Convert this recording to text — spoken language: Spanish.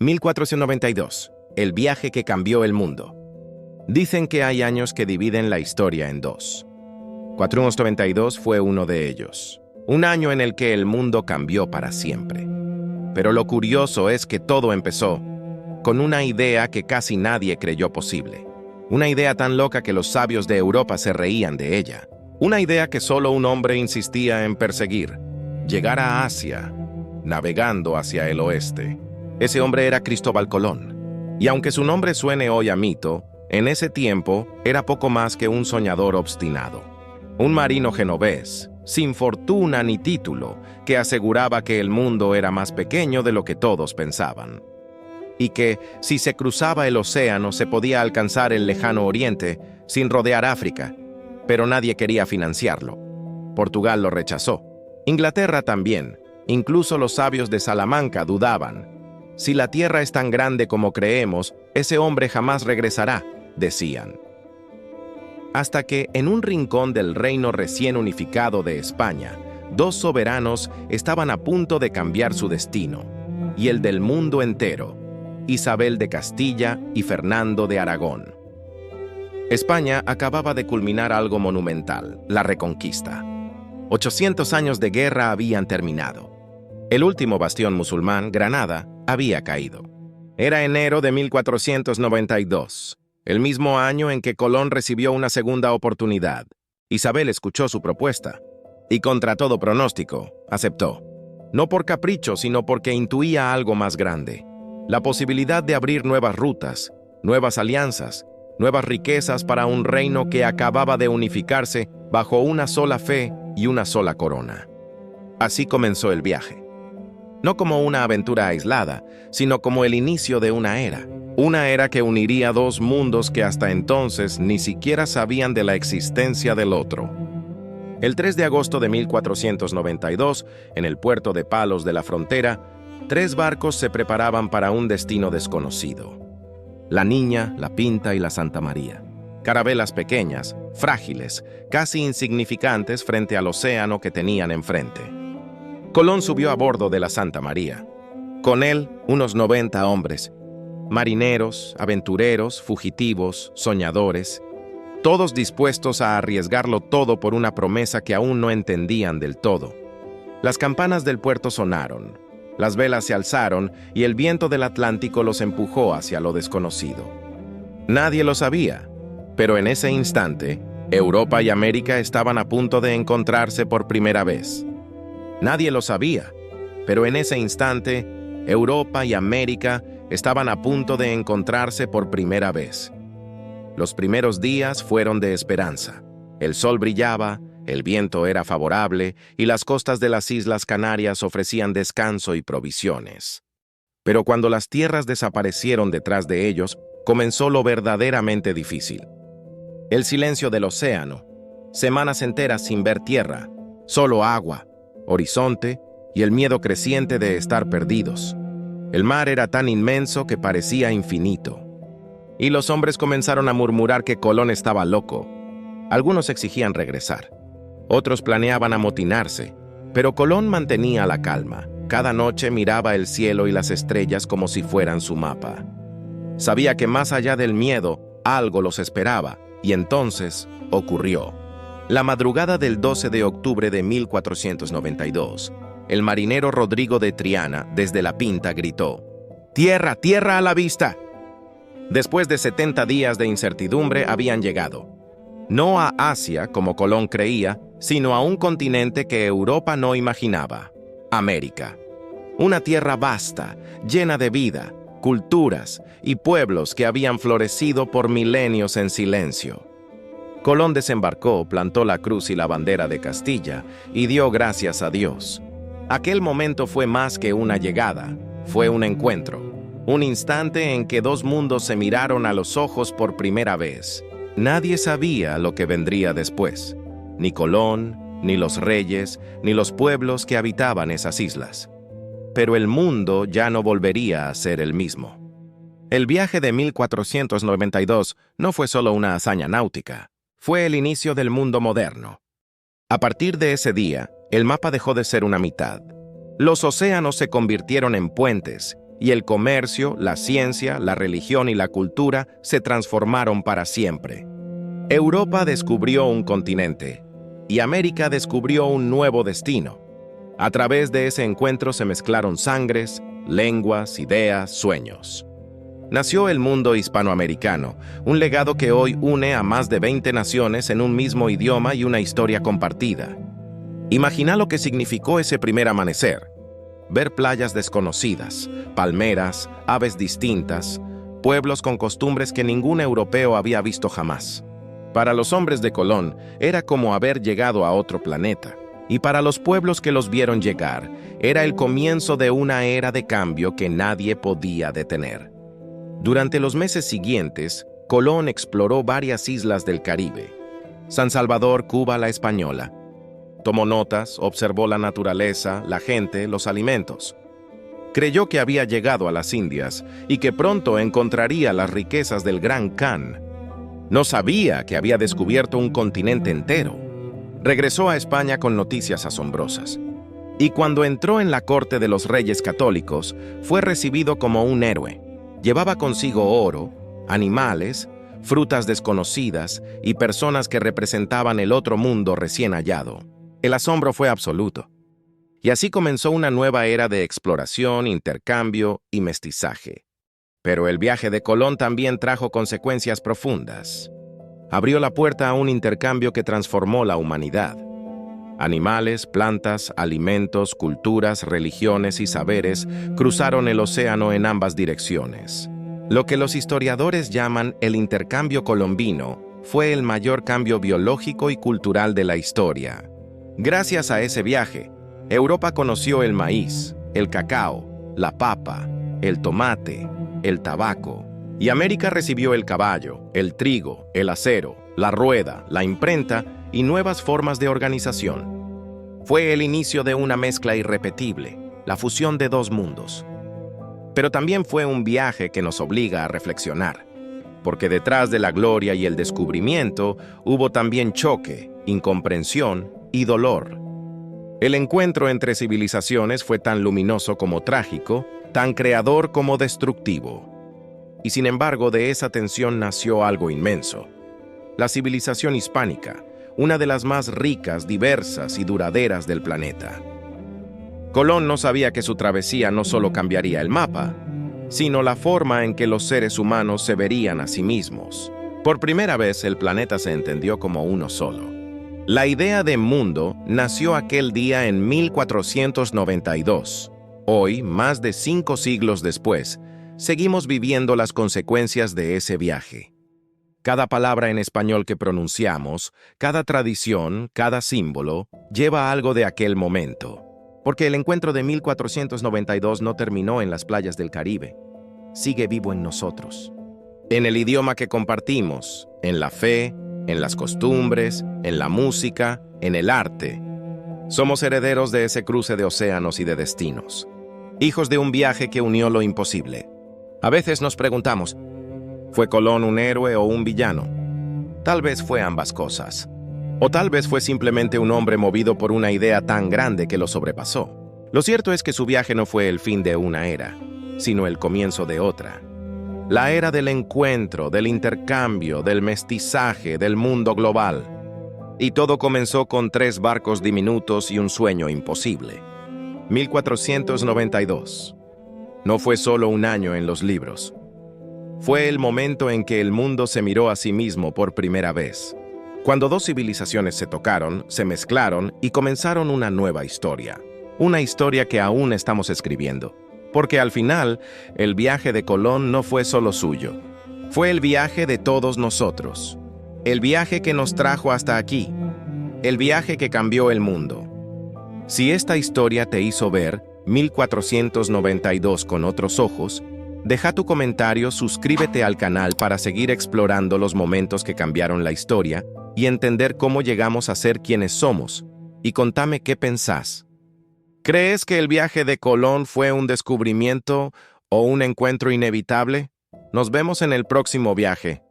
1492. El viaje que cambió el mundo. Dicen que hay años que dividen la historia en dos. 492 fue uno de ellos. Un año en el que el mundo cambió para siempre. Pero lo curioso es que todo empezó con una idea que casi nadie creyó posible. Una idea tan loca que los sabios de Europa se reían de ella. Una idea que solo un hombre insistía en perseguir. Llegar a Asia, navegando hacia el oeste. Ese hombre era Cristóbal Colón. Y aunque su nombre suene hoy a mito, en ese tiempo era poco más que un soñador obstinado. Un marino genovés, sin fortuna ni título, que aseguraba que el mundo era más pequeño de lo que todos pensaban. Y que, si se cruzaba el océano, se podía alcanzar el lejano oriente sin rodear África, pero nadie quería financiarlo. Portugal lo rechazó. Inglaterra también. Incluso los sabios de Salamanca dudaban. Si la tierra es tan grande como creemos, ese hombre jamás regresará, decían. Hasta que, en un rincón del reino recién unificado de España, dos soberanos estaban a punto de cambiar su destino, y el del mundo entero, Isabel de Castilla y Fernando de Aragón. España acababa de culminar algo monumental, la Reconquista. 800 años de guerra habían terminado. El último bastión musulmán, Granada, había caído. Era enero de 1492, el mismo año en que Colón recibió una segunda oportunidad. Isabel escuchó su propuesta y, contra todo pronóstico, aceptó. No por capricho, sino porque intuía algo más grande. La posibilidad de abrir nuevas rutas, nuevas alianzas, nuevas riquezas para un reino que acababa de unificarse bajo una sola fe y una sola corona. Así comenzó el viaje. No como una aventura aislada, sino como el inicio de una era que uniría dos mundos que hasta entonces ni siquiera sabían de la existencia del otro. El 3 de agosto de 1492, en el puerto de Palos de la Frontera, 3 barcos se preparaban para un destino desconocido. La Niña, la Pinta y la Santa María. Carabelas pequeñas, frágiles, casi insignificantes frente al océano que tenían enfrente. Colón subió a bordo de la Santa María. Con él, unos 90 hombres, marineros, aventureros, fugitivos, soñadores, todos dispuestos a arriesgarlo todo por una promesa que aún no entendían del todo. Las campanas del puerto sonaron, las velas se alzaron y el viento del Atlántico los empujó hacia lo desconocido. Nadie lo sabía, pero en ese instante, Europa y América estaban a punto de encontrarse por primera vez. Nadie lo sabía, pero en ese instante, Europa y América estaban a punto de encontrarse por primera vez. Los primeros días fueron de esperanza. El sol brillaba, el viento era favorable y las costas de las Islas Canarias ofrecían descanso y provisiones. Pero cuando las tierras desaparecieron detrás de ellos, comenzó lo verdaderamente difícil. El silencio del océano, semanas enteras sin ver tierra, solo agua, horizonte y el miedo creciente de estar perdidos. El mar era tan inmenso que parecía infinito. Y los hombres comenzaron a murmurar que Colón estaba loco. Algunos exigían regresar. Otros planeaban amotinarse. Pero Colón mantenía la calma. Cada noche miraba el cielo y las estrellas como si fueran su mapa. Sabía que más allá del miedo, algo los esperaba. Y entonces ocurrió. La madrugada del 12 de octubre de 1492, el marinero Rodrigo de Triana, desde la Pinta, gritó: ¡Tierra, tierra a la vista! Después de 70 días de incertidumbre habían llegado. No a Asia, como Colón creía, sino a un continente que Europa no imaginaba: América. Una tierra vasta, llena de vida, culturas y pueblos que habían florecido por milenios en silencio. Colón desembarcó, plantó la cruz y la bandera de Castilla y dio gracias a Dios. Aquel momento fue más que una llegada, fue un encuentro, un instante en que dos mundos se miraron a los ojos por primera vez. Nadie sabía lo que vendría después, ni Colón, ni los reyes, ni los pueblos que habitaban esas islas. Pero el mundo ya no volvería a ser el mismo. El viaje de 1492 no fue solo una hazaña náutica. Fue el inicio del mundo moderno. A partir de ese día, el mapa dejó de ser una mitad. Los océanos se convirtieron en puentes y el comercio, la ciencia, la religión y la cultura se transformaron para siempre. Europa descubrió un continente y América descubrió un nuevo destino. A través de ese encuentro se mezclaron sangres, lenguas, ideas, sueños. Nació el mundo hispanoamericano, un legado que hoy une a más de 20 naciones en un mismo idioma y una historia compartida. Imagina lo que significó ese primer amanecer. Ver playas desconocidas, palmeras, aves distintas, pueblos con costumbres que ningún europeo había visto jamás. Para los hombres de Colón era como haber llegado a otro planeta, y para los pueblos que los vieron llegar, era el comienzo de una era de cambio que nadie podía detener. Durante los meses siguientes, Colón exploró varias islas del Caribe. San Salvador, Cuba, La Española. Tomó notas, observó la naturaleza, la gente, los alimentos. Creyó que había llegado a las Indias y que pronto encontraría las riquezas del Gran Khan. No sabía que había descubierto un continente entero. Regresó a España con noticias asombrosas. Y cuando entró en la corte de los reyes católicos, fue recibido como un héroe. Llevaba consigo oro, animales, frutas desconocidas y personas que representaban el otro mundo recién hallado. El asombro fue absoluto. Y así comenzó una nueva era de exploración, intercambio y mestizaje. Pero el viaje de Colón también trajo consecuencias profundas. Abrió la puerta a un intercambio que transformó la humanidad. Animales, plantas, alimentos, culturas, religiones y saberes cruzaron el océano en ambas direcciones. Lo que los historiadores llaman el intercambio colombino fue el mayor cambio biológico y cultural de la historia. Gracias a ese viaje, Europa conoció el maíz, el cacao, la papa, el tomate, el tabaco, y América recibió el caballo, el trigo, el acero, la rueda, la imprenta y nuevas formas de organización. Fue el inicio de una mezcla irrepetible, la fusión de dos mundos. Pero también fue un viaje que nos obliga a reflexionar, porque detrás de la gloria y el descubrimiento hubo también choque, incomprensión y dolor. El encuentro entre civilizaciones fue tan luminoso como trágico, tan creador como destructivo. Y sin embargo, de esa tensión nació algo inmenso. La civilización hispánica, una de las más ricas, diversas y duraderas del planeta. Colón no sabía que su travesía no solo cambiaría el mapa, sino la forma en que los seres humanos se verían a sí mismos. Por primera vez, el planeta se entendió como uno solo. La idea de mundo nació aquel día en 1492. Hoy, más de 5 siglos después, seguimos viviendo las consecuencias de ese viaje. Cada palabra en español que pronunciamos, cada tradición, cada símbolo, lleva algo de aquel momento. Porque el encuentro de 1492 no terminó en las playas del Caribe. Sigue vivo en nosotros. En el idioma que compartimos, en la fe, en las costumbres, en la música, en el arte. Somos herederos de ese cruce de océanos y de destinos. Hijos de un viaje que unió lo imposible. A veces nos preguntamos, ¿fue Colón un héroe o un villano? Tal vez fue ambas cosas. O tal vez fue simplemente un hombre movido por una idea tan grande que lo sobrepasó. Lo cierto es que su viaje no fue el fin de una era, sino el comienzo de otra. La era del encuentro, del intercambio, del mestizaje, del mundo global. Y todo comenzó con 3 barcos diminutos y un sueño imposible. 1492. No fue solo un año en los libros. Fue el momento en que el mundo se miró a sí mismo por primera vez. Cuando 2 civilizaciones se tocaron, se mezclaron y comenzaron una nueva historia. Una historia que aún estamos escribiendo. Porque al final, el viaje de Colón no fue solo suyo. Fue el viaje de todos nosotros. El viaje que nos trajo hasta aquí. El viaje que cambió el mundo. Si esta historia te hizo ver 1492 con otros ojos, deja tu comentario, suscríbete al canal para seguir explorando los momentos que cambiaron la historia y entender cómo llegamos a ser quienes somos. Y contame qué pensás. ¿Crees que el viaje de Colón fue un descubrimiento o un encuentro inevitable? Nos vemos en el próximo viaje.